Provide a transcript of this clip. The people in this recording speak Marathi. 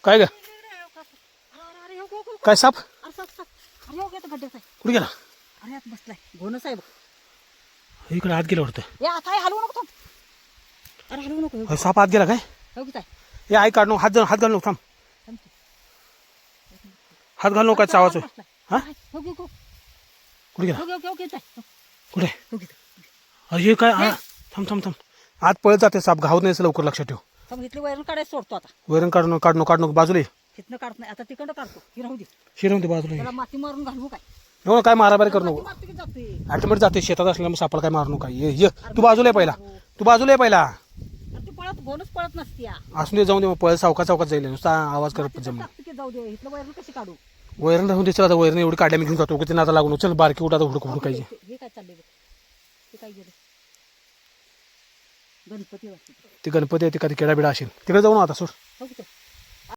काय ग अरे हो, हो, हो. काय साप अरे साप साप अरे हो येतो गड्ड्यात आहे. कुठे गेला अरे आत बसलाय घोणच आहे बघ. इकडे आत गेला वाटतं हे आता आहे हलवू नको थांब. अरे हलवू नको अरे साप आत गेला काय हो की हे आई काढ नको हात घाल नको थांब हात घाल नको काय चावाचं हा हो की हो कुठे गेला हो हो हो येत आहे कुठे हो की अरे हे काय थांब थांब थांब आत पळत जाते साप घावत नाही असं लवकर लक्षात ठेव थांब इथली वैरण काढायला सोडतो आता. वैरण काढ नको बाजूला ये. तिथनं काढत नाही आता तिकडं काढतो ही राहू दे. शिरवून ते बाजूला ये. त्याला माती मारून घालवू काय नको काय मारामारी करू नको माती किती जाते. ऑटोमॅटिक जाते शेतात असल्यामुळे सापाला काय मारू नका ये तू बाजूला आहे पहिला तू बाजूला आहे पहिला अरे ती पळत घोणच पळत नसती या. असून दे जाऊन दे मग पळ चौकात जाईल नुसता आवाज करत जम टाकते की जाऊ दे इथलं वैरण कशी काढू. वैरण राहून दे चल आता वैरण एवढी काढल्या मी घेऊन जातो की नाता लागून चल बारकी उठा हुडक हुडकायची हे काय चाललंय बघ. ते काय गेलं गणपती वाटते ते गणपती आहे ते कधी केडा बिडा असेल तिकडे जाऊ ना आता सोड हो की